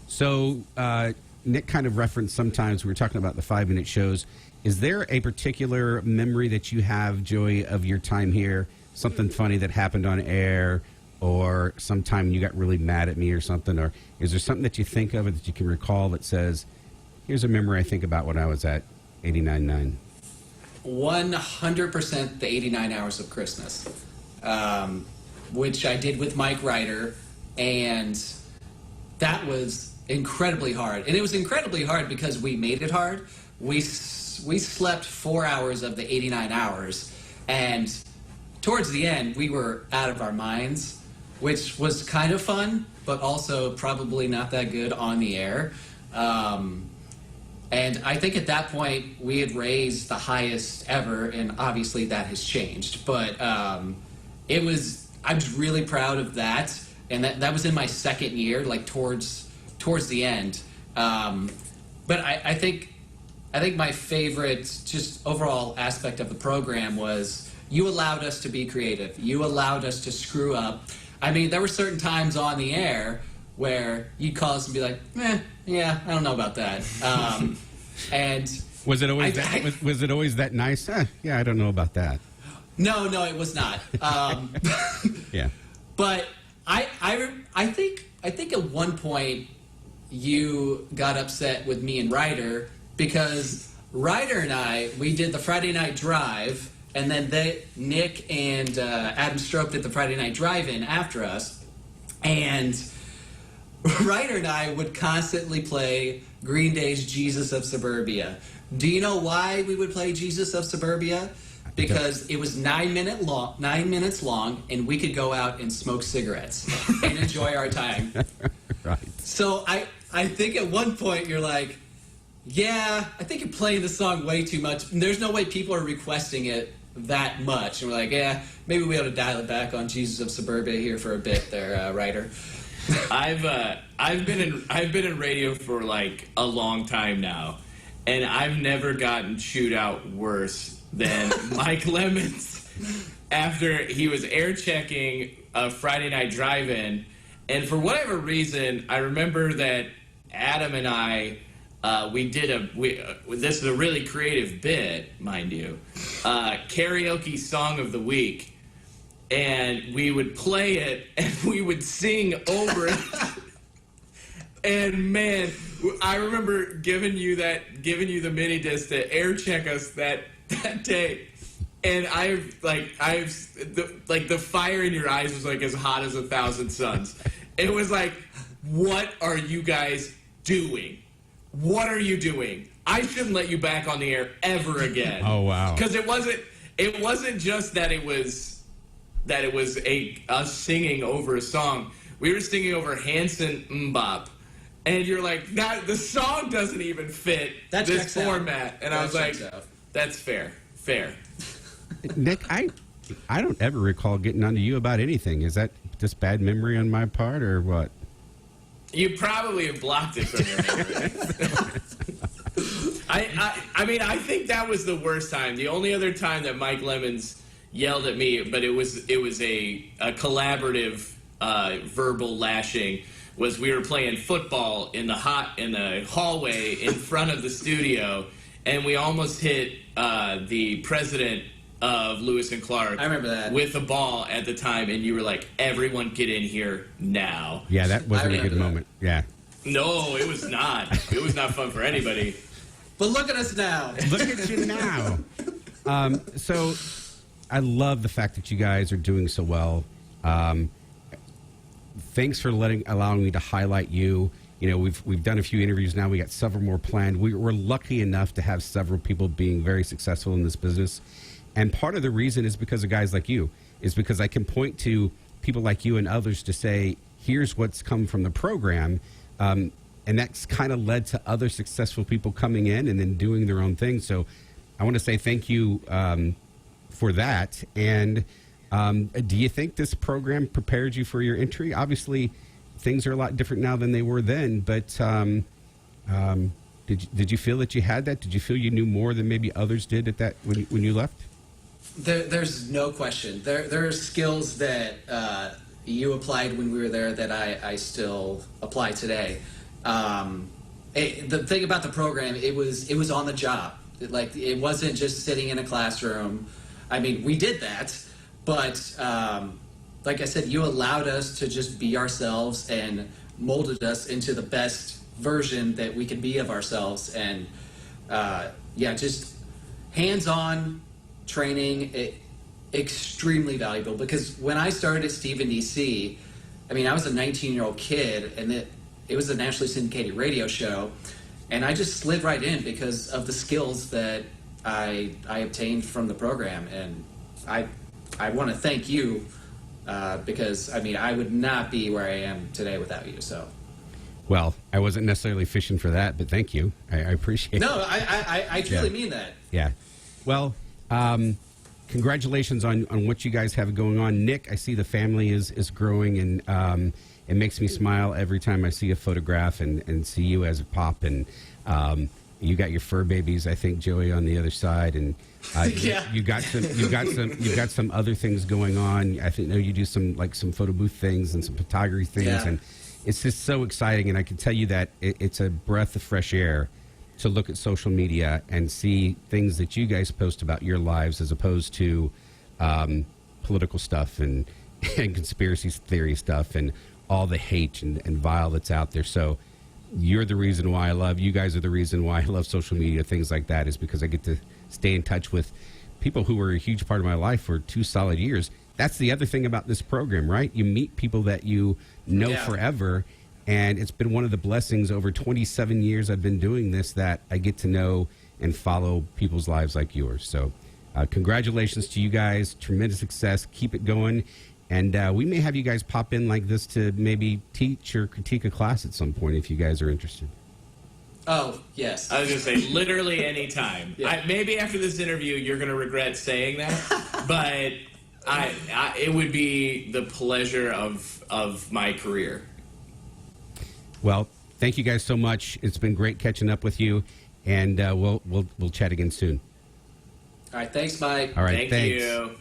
So Nick kind of referenced sometimes we were talking about the 5-minute shows. Is there a particular memory that you have, Joey, of your time here? Something funny that happened on air, or sometime you got really mad at me or something? Or is there something that you think of that you can recall that says, here's a memory I think about when I was at 89.9? 100% the 89 Hours of Christmas, which I did with Mike Ryder, and that was incredibly hard. And it was incredibly hard because we made it hard. We slept 4 hours of the 89 hours, and towards the end, we were out of our minds, which was kind of fun, but also probably not that good on the air. And I think at that point, we had raised the highest ever, and obviously that has changed. But I was really proud of that, and that was in my second year, like towards the end. But I think my favorite just overall aspect of the program was you allowed us to be creative. You allowed us to screw up. I mean, there were certain times on the air where you'd call us and be like, yeah, I don't know about that. And was it always was it always that nice? Yeah, I don't know about that. No, it was not. Yeah. But I think at one point you got upset with me and Ryder because Ryder and we did the Friday Night Drive, and then Nick and Adam Stroke did the Friday Night Drive-In after us, and Ryder and I would constantly play Green Day's Jesus of Suburbia. Do you know why we would play Jesus of Suburbia? Because it was 9 minutes long, and we could go out and smoke cigarettes and enjoy our time. Right. So I think at one point you're like, yeah, I think you're playing the song way too much. And there's no way people are requesting it that much. And we're like, yeah, maybe we ought to dial it back on Jesus of Suburbia here for a bit there, Ryder. I've been in radio for like a long time now, and I've never gotten chewed out worse than Mike Lemons after he was air checking a Friday Night Drive-In, and for whatever reason, I remember that Adam and I this is a really creative bit, mind you, karaoke song of the week. And we would play it, and we would sing over it. And man, I remember giving you the mini disc to air check us that day. And the fire in your eyes was like as hot as 1,000 suns. It was like, what are you guys doing? What are you doing? I shouldn't let you back on the air ever again. Oh wow! Because it wasn't just that it was us singing over a song. We were singing over Hanson Mbop. And you're like, the song doesn't even fit this format. And I was like, that's fair. Nick, I don't ever recall getting onto you about anything. Is that just bad memory on my part or what? You probably have blocked it from your memory. I mean, I think that was the worst time. The only other time that Mike Lemons yelled at me, but it was a collaborative verbal lashing, was we were playing football in the hallway in front of the studio, and we almost hit the president of Lewis and Clark. I remember that. With the ball at the time, and you were like, everyone get in here now. Yeah, that wasn't a good moment. Yeah. No, it was not. It was not fun for anybody. But look at us now. Look at you now. So I love the fact that you guys are doing so well. Thanks for allowing me to highlight you. You know, we've done a few interviews now. We got several more planned. We're lucky enough to have several people being very successful in this business. And part of the reason is because of guys like you, is because I can point to people like you and others to say, here's what's come from the program. And that's kind of led to other successful people coming in and then doing their own thing. So I want to say thank you for that. And do you think this program prepared you for your entry? Obviously, things are a lot different now than they were then. But did you feel that you had that? Did you feel you knew more than maybe others did at that when you left? There's no question. There are skills that you applied when we were there that I still apply today. the thing about the program, it was on the job. It wasn't just sitting in a classroom. I mean, we did that, but like I said, you allowed us to just be ourselves and molded us into the best version that we could be of ourselves. And just hands-on training, extremely valuable. Because when I started at Stephen DC, I mean, I was a 19-year-old kid, and it was a nationally syndicated radio show, and I just slid right in because of the skills that I obtained from the program. And I want to thank you because, I mean, I would not be where I am today without you. So, Well, I wasn't necessarily fishing for that, but thank you. I appreciate it. no, I truly mean that. Yeah. Well, congratulations on what you guys have going on. Nick, I see the family is growing, and it makes me smile every time I see a photograph and see you as a pop. And you got your fur babies, I think, Joey, on the other side, and Yeah. you got some other things going on. I think you do some photo booth things and some photography things, Yeah. and it's just so exciting. And I can tell you that it's a breath of fresh air to look at social media and see things that you guys post about your lives as opposed to political stuff and conspiracy theory stuff and all the hate and vile that's out there. So you're the reason why you guys are the reason why I love social media, things like that, is because I get to stay in touch with people who were a huge part of my life for 2 solid years. That's the other thing about this program, right? You meet people that you know forever. And it's been one of the blessings over 27 years I've been doing this that I get to know and follow people's lives like yours. So congratulations to you guys. Tremendous success. Keep it going. And we may have you guys pop in like this to maybe teach or critique a class at some point if you guys are interested. Oh, yes. I was going to say, literally any time. Yeah. Maybe after this interview, you're going to regret saying that, but it would be the pleasure of my career. Well, thank you guys so much. It's been great catching up with you, and we'll chat again soon. All right, thanks, Mike. All right, Thank thanks. you.